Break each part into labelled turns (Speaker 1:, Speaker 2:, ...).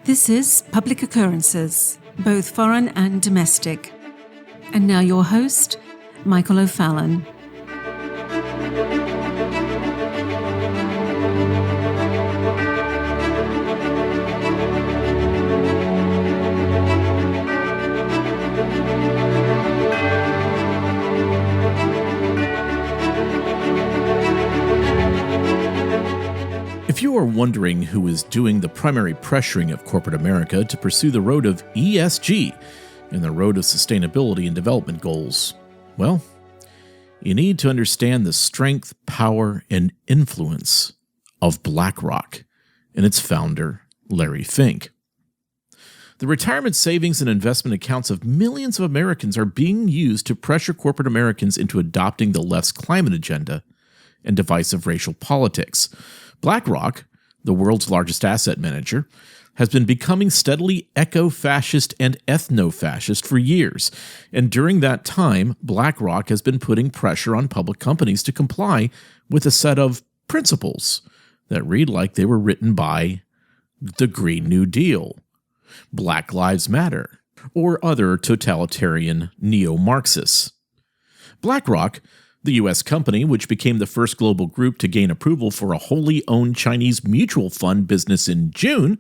Speaker 1: This is Public Occurrences, both foreign and domestic. And now your host, Michael O'Fallon.
Speaker 2: If you are wondering who is doing the primary pressuring of corporate America to pursue the road of ESG and the road of sustainability and development goals, well, you need to understand the strength, power, and influence of BlackRock and its founder, Larry Fink. The retirement savings and investment accounts of millions of Americans are being used to pressure corporate Americans into adopting the left's climate agenda and divisive racial politics. BlackRock, the world's largest asset manager, has been becoming steadily eco-fascist and ethno-fascist for years, and during that time, BlackRock has been putting pressure on public companies to comply with a set of principles that read like they were written by the Green New Deal, Black Lives Matter, or other totalitarian neo-Marxists. BlackRock, the U.S. company, which became the first global group to gain approval for a wholly owned Chinese mutual fund business in June,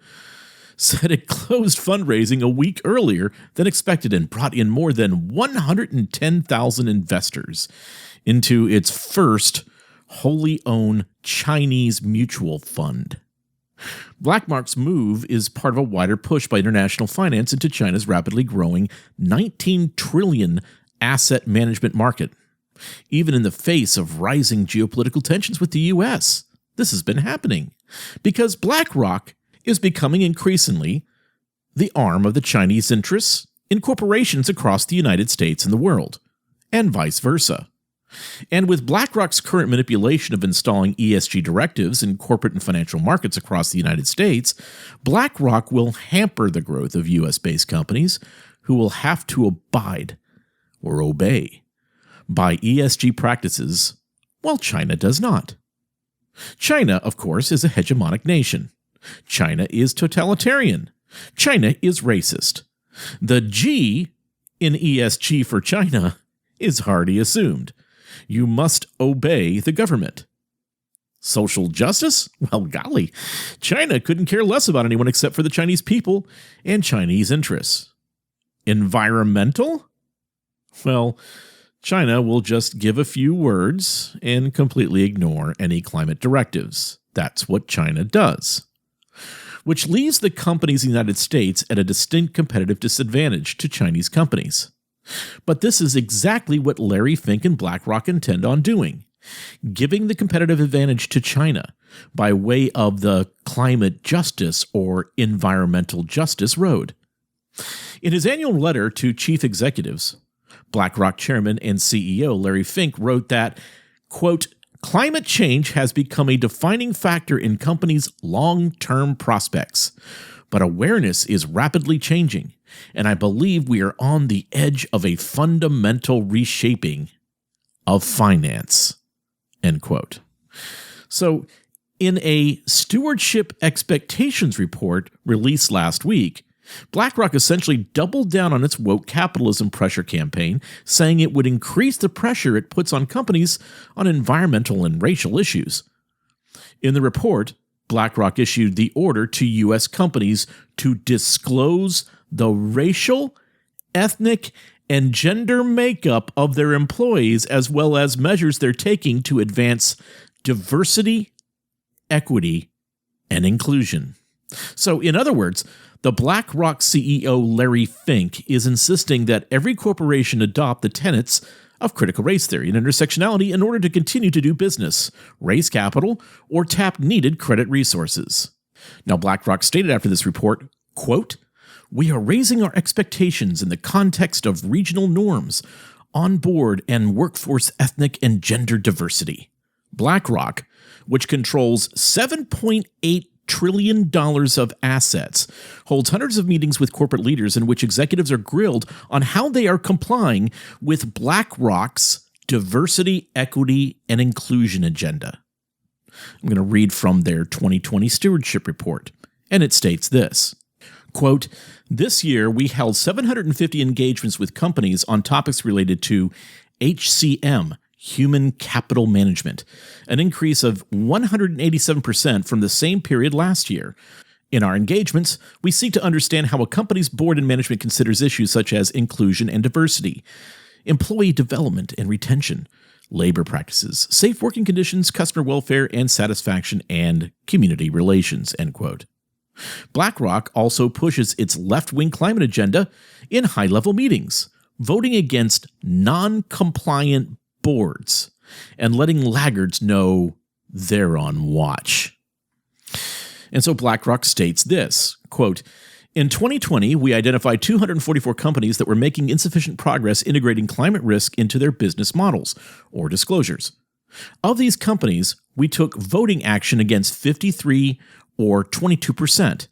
Speaker 2: said it closed fundraising a week earlier than expected and brought in more than 110,000 investors into its first wholly owned Chinese mutual fund. BlackRock's move is part of a wider push by international finance into China's rapidly growing $19 trillion asset management market. Even in the face of rising geopolitical tensions with the U.S., this has been happening because BlackRock is becoming increasingly the arm of the Chinese interests in corporations across the United States and the world, and vice versa. And with BlackRock's current manipulation of installing ESG directives in corporate and financial markets across the United States, BlackRock will hamper the growth of U.S.-based companies who will have to abide or obey by ESG practices, while China does not. China, of course, is a hegemonic nation. China is totalitarian. China is racist. The G in ESG for China is hardly assumed. You must obey the government. Social justice? Well, golly, China couldn't care less about anyone except for the Chinese people and Chinese interests. Environmental? Well, China will just give a few words and completely ignore any climate directives. That's what China does. Which leaves the companies in the United States at a distinct competitive disadvantage to Chinese companies. But this is exactly what Larry Fink and BlackRock intend on doing, giving the competitive advantage to China by way of the climate justice or environmental justice road. In his annual letter to chief executives, BlackRock chairman and CEO Larry Fink wrote that, quote, "Climate change has become a defining factor in companies' long-term prospects, but awareness is rapidly changing, and I believe we are on the edge of a fundamental reshaping of finance," end quote. So, in a stewardship expectations report released last week, BlackRock essentially doubled down on its woke capitalism pressure campaign, saying it would increase the pressure it puts on companies on environmental and racial issues. In the report, BlackRock issued the order to U.S. companies to disclose the racial, ethnic, and gender makeup of their employees, as well as measures they're taking to advance diversity, equity, and inclusion. So, in other words, the BlackRock CEO Larry Fink is insisting that every corporation adopt the tenets of critical race theory and intersectionality in order to continue to do business, raise capital, or tap needed credit resources. Now, BlackRock stated after this report, quote, "We are raising our expectations in the context of regional norms, onboard and workforce ethnic and gender diversity." BlackRock, which controls $7.8 trillion of assets, holds hundreds of meetings with corporate leaders in which executives are grilled on how they are complying with BlackRock's diversity, equity, and inclusion agenda. I'm going to read from their 2020 stewardship report, and it states this. Quote, this year we held 750 engagements with companies on topics related to HCM, Human Capital Management, an increase of 187% from the same period last year. In our engagements, we seek to understand how a company's board and management considers issues such as inclusion and diversity, employee development and retention, labor practices, safe working conditions, customer welfare and satisfaction, and community relations, end quote. BlackRock also pushes its left-wing climate agenda in high-level meetings, voting against non-compliant boards and letting laggards know they're on watch. And so BlackRock states this, quote, in 2020, we identified 244 companies that were making insufficient progress integrating climate risk into their business models or disclosures. Of these companies, we took voting action against 53 or 22%.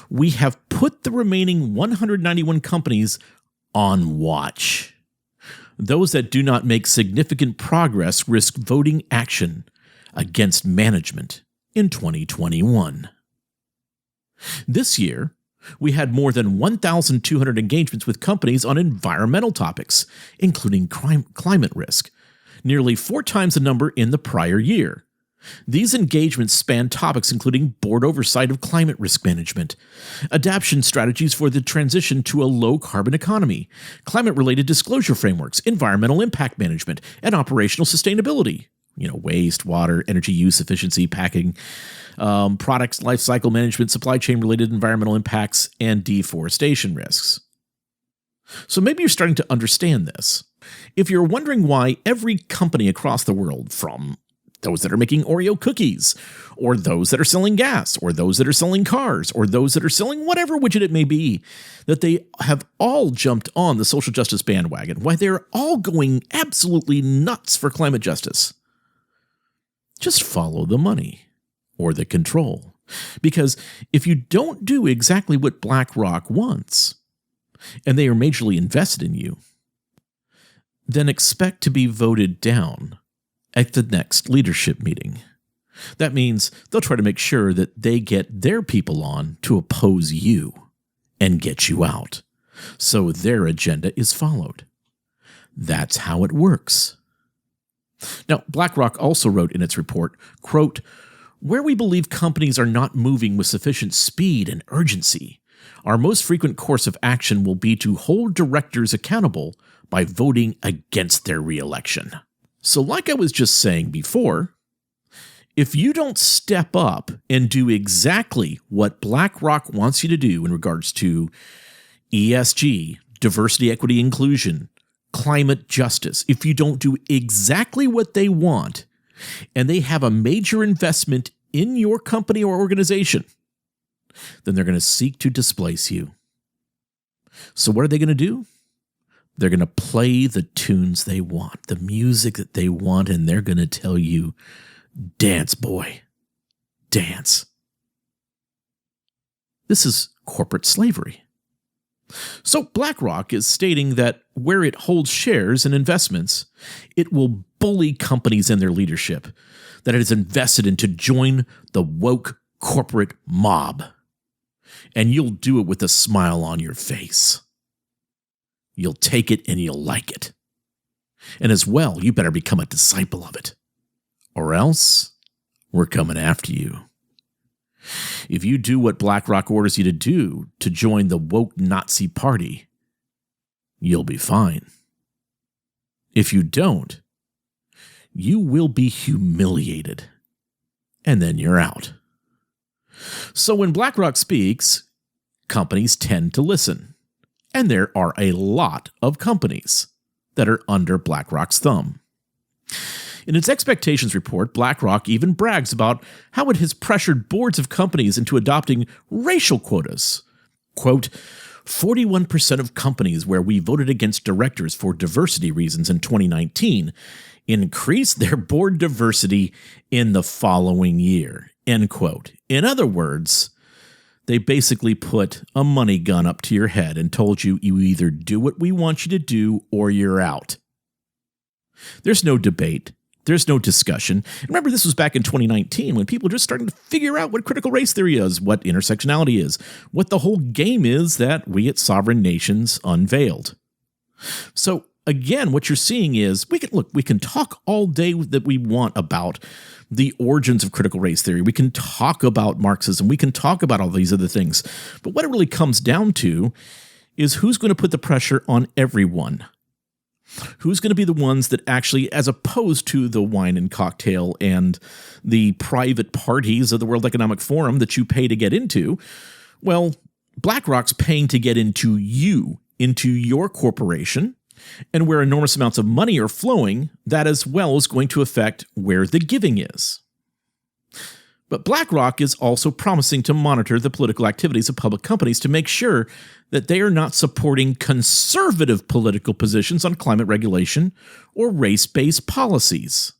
Speaker 2: We have put the remaining 191 companies on watch. Those that do not make significant progress risk voting action against management in 2021. This year, we had more than 1,200 engagements with companies on environmental topics, including climate risk, nearly 4 times the number in the prior year. These engagements span topics including board oversight of climate risk management, adaptation strategies for the transition to a low-carbon economy, climate-related disclosure frameworks, environmental impact management, and operational sustainability. Waste, water, energy use efficiency, packing, products, life cycle management, supply chain-related environmental impacts, and deforestation risks. So maybe you're starting to understand this. If you're wondering why every company across the world, from those that are making Oreo cookies, or those that are selling gas, or those that are selling cars, or those that are selling whatever widget it may be, that they have all jumped on the social justice bandwagon, why they're all going absolutely nuts for climate justice. Just follow the money or the control. Because if you don't do exactly what BlackRock wants, and they are majorly invested in you, then expect to be voted down at the next leadership meeting. That means they'll try to make sure that they get their people on to oppose you and get you out, so their agenda is followed. That's how it works. Now, BlackRock also wrote in its report, quote, where we believe companies are not moving with sufficient speed and urgency, our most frequent course of action will be to hold directors accountable by voting against their re-election. So like I was just saying before, if you don't step up and do exactly what BlackRock wants you to do in regards to ESG, diversity, equity, inclusion, climate justice, if you don't do exactly what they want, and they have a major investment in your company or organization, then they're going to seek to displace you. So what are they going to do? They're going to play the tunes they want, the music that they want, and they're going to tell you, dance, boy, dance. This is corporate slavery. So BlackRock is stating that where it holds shares and investments, it will bully companies and their leadership that it has invested in to join the woke corporate mob. And you'll do it with a smile on your face. You'll take it and you'll like it. And as well, you better become a disciple of it. Or else, we're coming after you. If you do what BlackRock orders you to do to join the woke Nazi party, you'll be fine. If you don't, you will be humiliated. And then you're out. So when BlackRock speaks, companies tend to listen. And there are a lot of companies that are under BlackRock's thumb. In its expectations report, BlackRock even brags about how it has pressured boards of companies into adopting racial quotas. Quote, 41% of companies where we voted against directors for diversity reasons in 2019 increased their board diversity in the following year. End quote. In other words, they basically put a money gun up to your head and told you either do what we want you to do or you're out. There's no debate. There's no discussion. Remember, this was back in 2019 when people were just starting to figure out what critical race theory is, what intersectionality is, what the whole game is that we at Sovereign Nations unveiled. So again, what you're seeing is we can talk all day that we want about the origins of critical race theory. We can talk about Marxism. We can talk about all these other things. But what it really comes down to is who's going to put the pressure on everyone. Who's going to be the ones that actually, as opposed to the wine and cocktail and the private parties of the World Economic Forum that you pay to get into, well, BlackRock's paying to get into you, into your corporation, and where enormous amounts of money are flowing, that as well is going to affect where the giving is. But BlackRock is also promising to monitor the political activities of public companies to make sure that they are not supporting conservative political positions on climate regulation or race-based policies.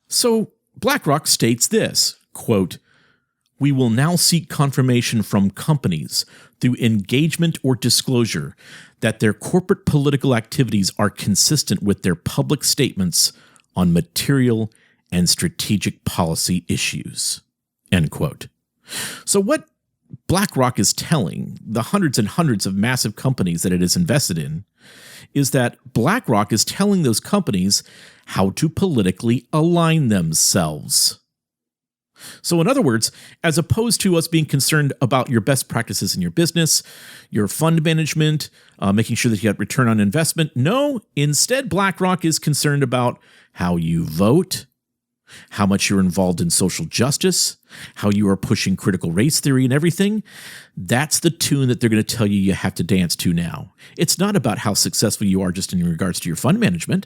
Speaker 2: So BlackRock states this, quote, "We will now seek confirmation from companies through engagement or disclosure that their corporate political activities are consistent with their public statements on material and strategic policy issues," end quote. So what BlackRock is telling the hundreds and hundreds of massive companies that it is invested in is that BlackRock is telling those companies how to politically align themselves. So in other words, as opposed to us being concerned about your best practices in your business, your fund management, making sure that you get return on investment, no, instead BlackRock is concerned about how you vote, how much you're involved in social justice, how you are pushing critical race theory and everything. That's the tune that they're going to tell you have to dance to now. It's not about how successful you are just in regards to your fund management,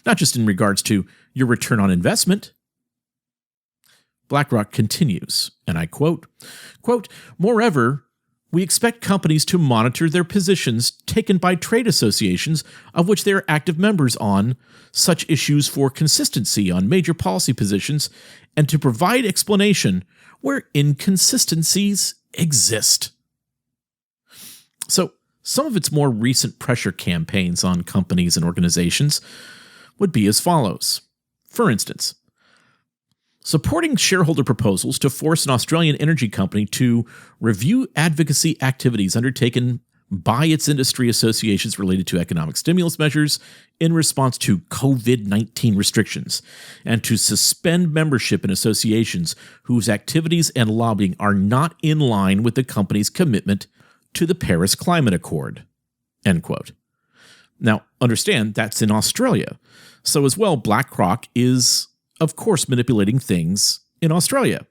Speaker 2: not just in regards to your return on investment. BlackRock continues, and I quote, "Moreover, we expect companies to monitor their positions taken by trade associations of which they are active members on such issues for consistency on major policy positions and to provide explanation where inconsistencies exist." So some of its more recent pressure campaigns on companies and organizations would be as follows. For instance, supporting shareholder proposals to force an Australian energy company to review advocacy activities undertaken by its industry associations related to economic stimulus measures in response to COVID-19 restrictions, and to suspend membership in associations whose activities and lobbying are not in line with the company's commitment to the Paris Climate Accord, end quote. Now, understand that's in Australia. So as well, BlackRock is of course, manipulating things in Australia.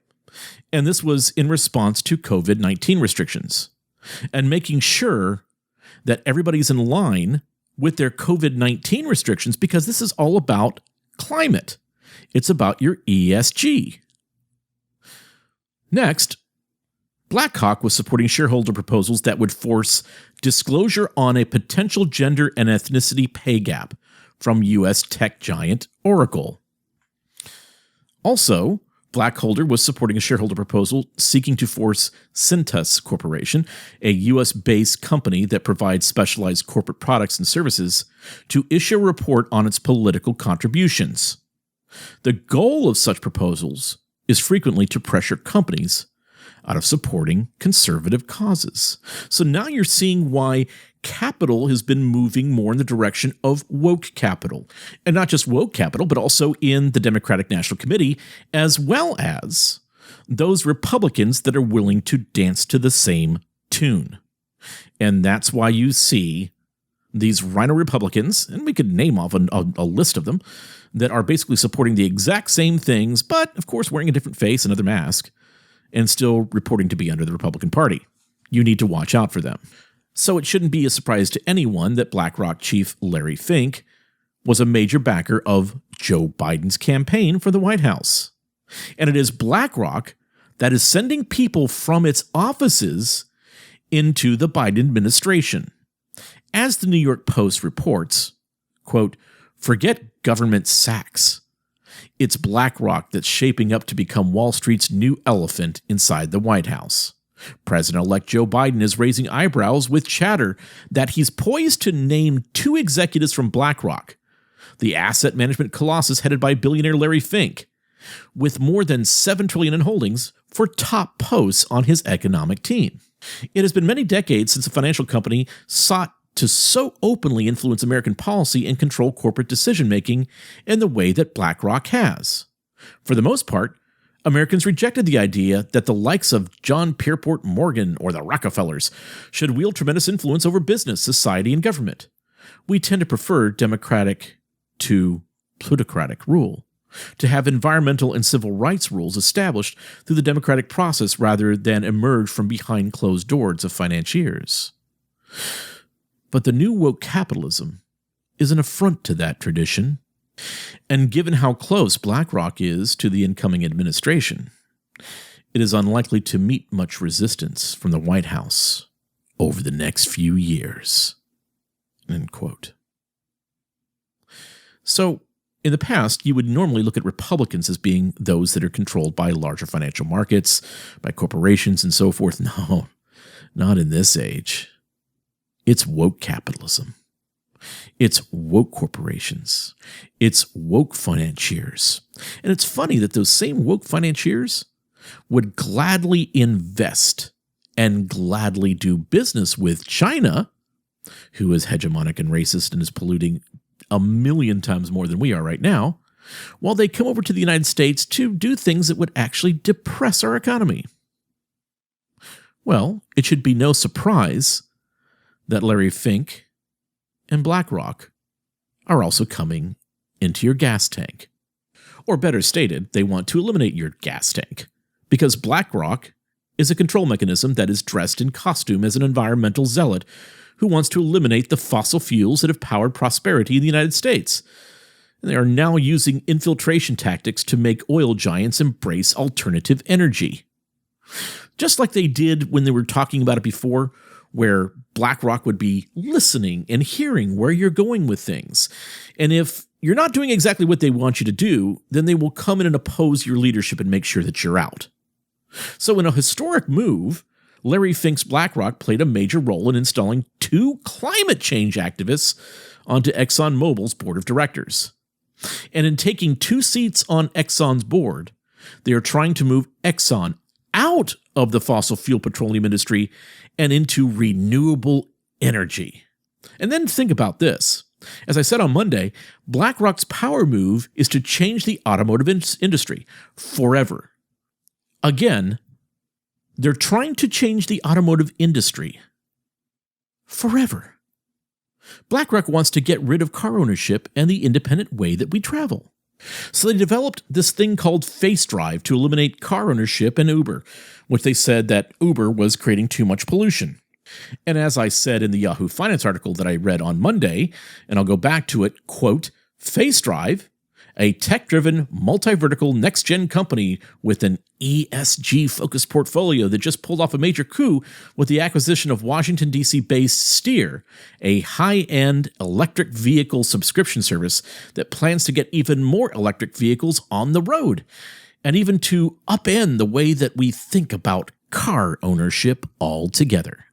Speaker 2: And this was in response to COVID-19 restrictions and making sure that everybody's in line with their COVID-19 restrictions because this is all about climate. It's about your ESG. Next, BlackRock was supporting shareholder proposals that would force disclosure on a potential gender and ethnicity pay gap from U.S. tech giant Oracle. Also, Blackholder was supporting a shareholder proposal seeking to force Cintas Corporation, a U.S.-based company that provides specialized corporate products and services, to issue a report on its political contributions. The goal of such proposals is frequently to pressure companies out of supporting conservative causes. So now you're seeing why capital has been moving more in the direction of woke capital. And not just woke capital, but also in the Democratic National Committee, as well as those Republicans that are willing to dance to the same tune. And that's why you see these rhino Republicans, and we could name off a list of them, that are basically supporting the exact same things, but of course wearing a different face, another mask, and still reporting to be under the Republican Party. You need to watch out for them. So it shouldn't be a surprise to anyone that BlackRock chief Larry Fink was a major backer of Joe Biden's campaign for the White House. And it is BlackRock that is sending people from its offices into the Biden administration. As the New York Post reports, quote, "Forget government sacks. It's BlackRock that's shaping up to become Wall Street's new elephant inside the White House. President-elect Joe Biden is raising eyebrows with chatter that he's poised to name 2 executives from BlackRock, the asset management colossus headed by billionaire Larry Fink, with more than $7 trillion in holdings for top posts on his economic team. It has been many decades since a financial company sought to so openly influence American policy and control corporate decision-making in the way that BlackRock has. For the most part, Americans rejected the idea that the likes of John Pierpont Morgan or the Rockefellers should wield tremendous influence over business, society, and government. We tend to prefer democratic to plutocratic rule, to have environmental and civil rights rules established through the democratic process rather than emerge from behind closed doors of financiers. But the new woke capitalism is an affront to that tradition. And given how close BlackRock is to the incoming administration, it is unlikely to meet much resistance from the White House over the next few years. End quote. So, in the past, you would normally look at Republicans as being those that are controlled by larger financial markets, by corporations, and so forth. No, not in this age. It's woke capitalism. It's woke corporations. It's woke financiers. And it's funny that those same woke financiers would gladly invest and gladly do business with China, who is hegemonic and racist and is polluting 1,000,000 times more than we are right now, while they come over to the United States to do things that would actually depress our economy. Well, it should be no surprise that Larry Fink and BlackRock are also coming into your gas tank. Or better stated, they want to eliminate your gas tank, because BlackRock is a control mechanism that is dressed in costume as an environmental zealot who wants to eliminate the fossil fuels that have powered prosperity in the United States. And they are now using infiltration tactics to make oil giants embrace alternative energy. Just like they did when they were talking about it before, where BlackRock would be listening and hearing where you're going with things. And if you're not doing exactly what they want you to do, then they will come in and oppose your leadership and make sure that you're out. So in a historic move, Larry Fink's BlackRock played a major role in installing 2 climate change activists onto ExxonMobil's board of directors. And in taking 2 seats on Exxon's board, they are trying to move Exxon out of the fossil fuel petroleum industry and into renewable energy. And then think about this. As I said on Monday, BlackRock's power move is to change the automotive industry forever. Again, they're trying to change the automotive industry forever. BlackRock wants to get rid of car ownership and the independent way that we travel. So they developed this thing called Face Drive to eliminate car ownership and Uber, which they said that Uber was creating too much pollution. And as I said in the Yahoo Finance article that I read on Monday, and I'll go back to it, quote, Face Drive, a tech-driven, multi-vertical, next-gen company with an ESG-focused portfolio that just pulled off a major coup with the acquisition of Washington, D.C.-based Steer, a high-end electric vehicle subscription service that plans to get even more electric vehicles on the road, and even to upend the way that we think about car ownership altogether.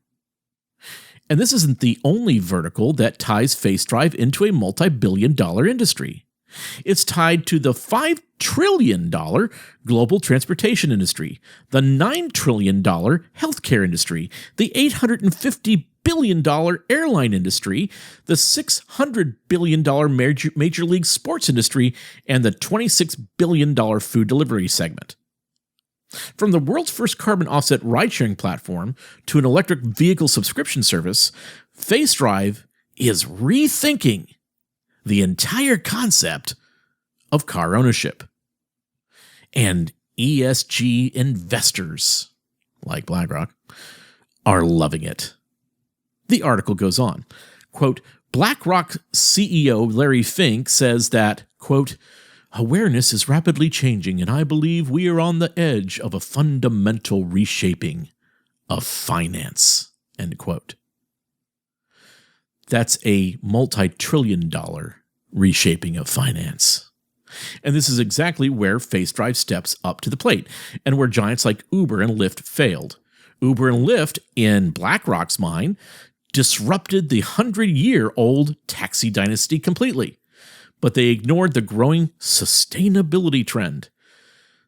Speaker 2: And this isn't the only vertical that ties Face Drive into a multi-billion-dollar industry. It's tied to the $5 trillion global transportation industry, the $9 trillion healthcare industry, the $850 billion airline industry, the $600 billion major league sports industry, and the $26 billion food delivery segment. From the world's first carbon offset ride-sharing platform to an electric vehicle subscription service, Face Drive is rethinking the entire concept of car ownership. And ESG investors, like BlackRock, are loving it. The article goes on, quote, BlackRock CEO Larry Fink says that, quote, awareness is rapidly changing, and I believe we are on the edge of a fundamental reshaping of finance, end quote. That's a multi-trillion-dollar reshaping of finance. And this is exactly where Face Drive steps up to the plate, and where giants like Uber and Lyft failed. Uber and Lyft, in BlackRock's mind, disrupted the 100-year-old taxi dynasty completely. but they ignored the growing sustainability trend.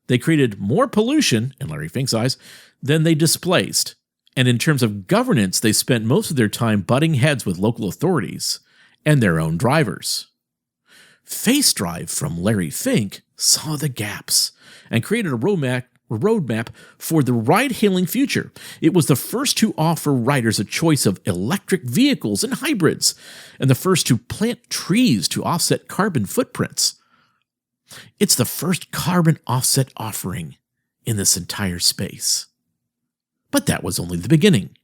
Speaker 2: They created more pollution, in Larry Fink's eyes, than they displaced. And in terms of governance, they spent most of their time butting heads with local authorities and their own drivers. Face Drive from Larry Fink saw the gaps and created a roadmap for the ride-hailing future. It was the first to offer riders a choice of electric vehicles and hybrids, and the first to plant trees to offset carbon footprints. It's the first carbon offset offering in this entire space. But that was only the beginning.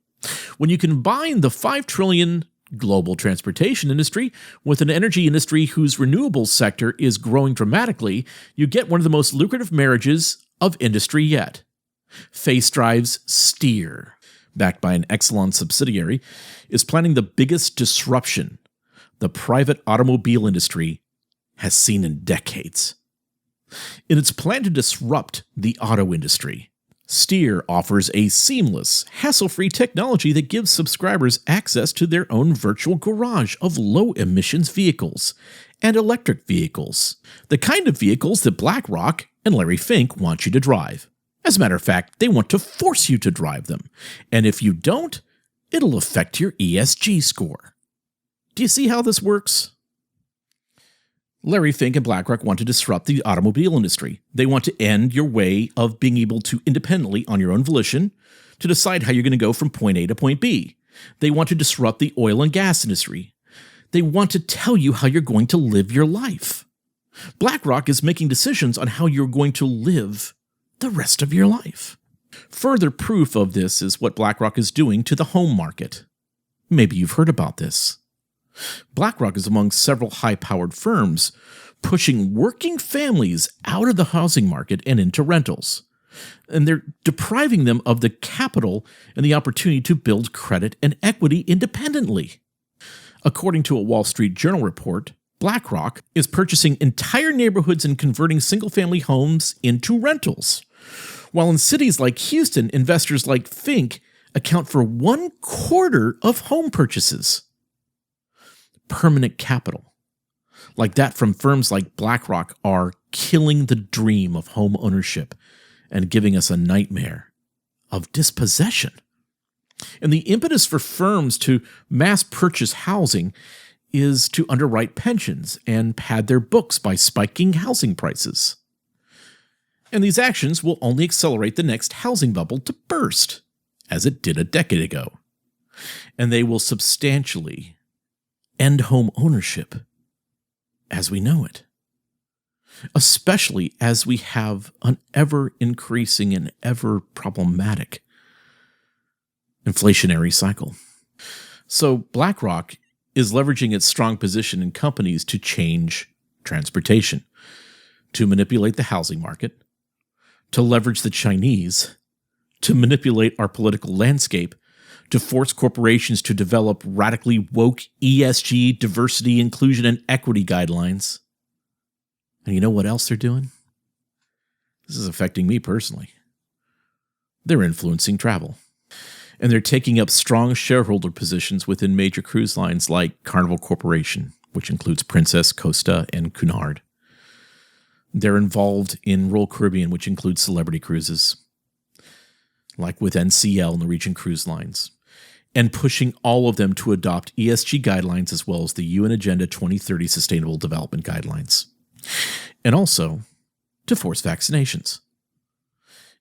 Speaker 2: When you combine the $5 trillion global transportation industry with an energy industry whose renewables sector is growing dramatically, you get one of the most lucrative marriages of industry yet. Face Drive's Steer, backed by an Exelon subsidiary, is planning the biggest disruption the private automobile industry has seen in decades. In its plan to disrupt the auto industry, Steer offers a seamless, hassle-free technology that gives subscribers access to their own virtual garage of low-emissions vehicles and electric vehicles, the kind of vehicles that BlackRock and Larry Fink want you to drive. As a matter of fact, they want to force you to drive them, and if you don't, it'll affect your ESG score. Do you see how this works? Larry Fink and BlackRock want to disrupt the automobile industry. They want to end your way of being able to independently, on your own volition, to decide how you're going to go from point A to point B. They want to disrupt the oil and gas industry. They want to tell you how you're going to live your life. BlackRock is making decisions on how you're going to live the rest of your life. Further proof of this is what BlackRock is doing to the home market. Maybe you've heard about this. BlackRock is among several high-powered firms pushing working families out of the housing market and into rentals. And they're depriving them of the capital and the opportunity to build credit and equity independently. According to a Wall Street Journal report, BlackRock is purchasing entire neighborhoods and converting single-family homes into rentals. While in cities like Houston, investors like Fink account for 1/4 of home purchases. Permanent capital, like that from firms like BlackRock, are killing the dream of home ownership and giving us a nightmare of dispossession. And the impetus for firms to mass purchase housing is to underwrite pensions and pad their books by spiking housing prices. And these actions will only accelerate the next housing bubble to burst, as it did a decade ago. And they will substantially end home ownership as we know it, especially as we have an ever-increasing and ever-problematic inflationary cycle. So BlackRock is leveraging its strong position in companies to change transportation, to manipulate the housing market, to leverage the Chinese, to manipulate our political landscape, to force corporations to develop radically woke ESG, diversity, inclusion, and equity guidelines. And you know what else they're doing? This is affecting me personally. They're influencing travel. And they're taking up strong shareholder positions within major cruise lines like Carnival Corporation, which includes Princess, Costa, and Cunard. They're involved in Royal Caribbean, which includes Celebrity Cruises, like with NCL, Norwegian Cruise Lines, and pushing all of them to adopt ESG guidelines as well as the UN Agenda 2030 Sustainable Development Guidelines, and also to force vaccinations.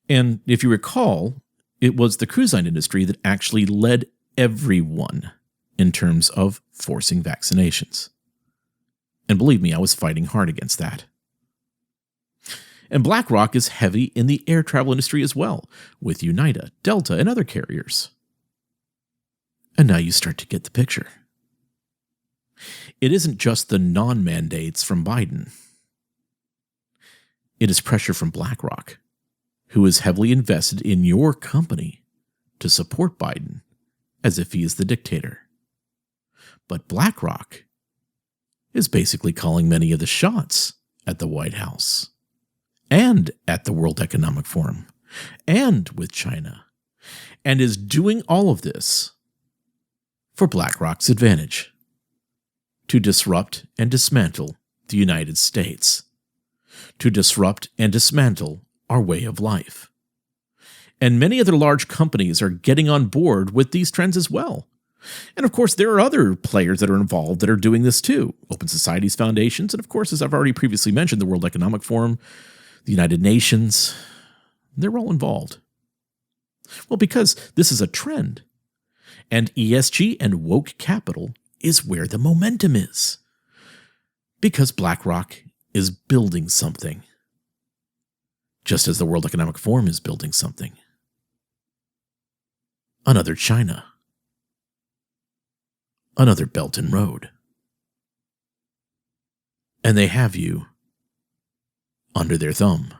Speaker 2: And if you recall, it was the cruise line industry that actually led everyone in terms of forcing vaccinations. And believe me, I was fighting hard against that. And BlackRock is heavy in the air travel industry as well, with United, Delta, and other carriers. And now you start to get the picture. It isn't just the non-mandates from Biden. It is pressure from BlackRock, who is heavily invested in your company to support Biden as if he is the dictator. But BlackRock is basically calling many of the shots at the White House and at the World Economic Forum and with China, and is doing all of this for BlackRock's advantage, to disrupt and dismantle the United States, to disrupt and dismantle our way of life. And many other large companies are getting on board with these trends as well. And of course, there are other players that are involved that are doing this too. Open Societies Foundations, and of course, as I've already previously mentioned, the World Economic Forum, the United Nations, they're all involved. Well, because this is a trend. And ESG and woke capital is where the momentum is. Because BlackRock is building something. Just as the World Economic Forum is building something. Another China. Another Belt and Road. And they have you under their thumb.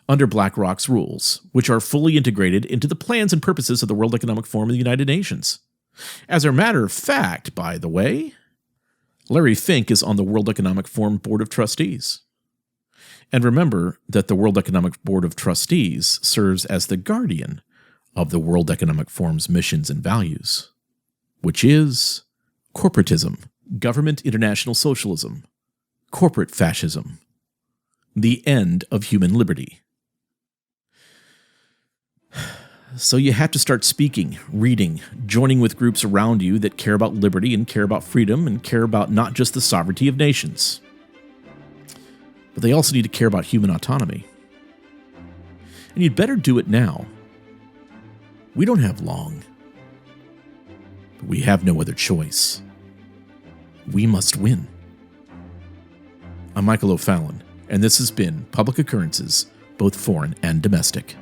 Speaker 2: Under BlackRock's rules, which are fully integrated into the plans and purposes of the World Economic Forum of the United Nations. As a matter of fact, by the way, Larry Fink is on the World Economic Forum Board of Trustees. And remember that the World Economic Board of Trustees serves as the guardian of the World Economic Forum's missions and values, which is corporatism, government international socialism, corporate fascism, the end of human liberty. So you have to start speaking, reading, joining with groups around you that care about liberty and care about freedom and care about not just the sovereignty of nations, but they also need to care about human autonomy. And you'd better do it now. We don't have long. But we have no other choice. We must win. I'm Michael O'Fallon, and this has been Public Occurrences, both foreign and domestic.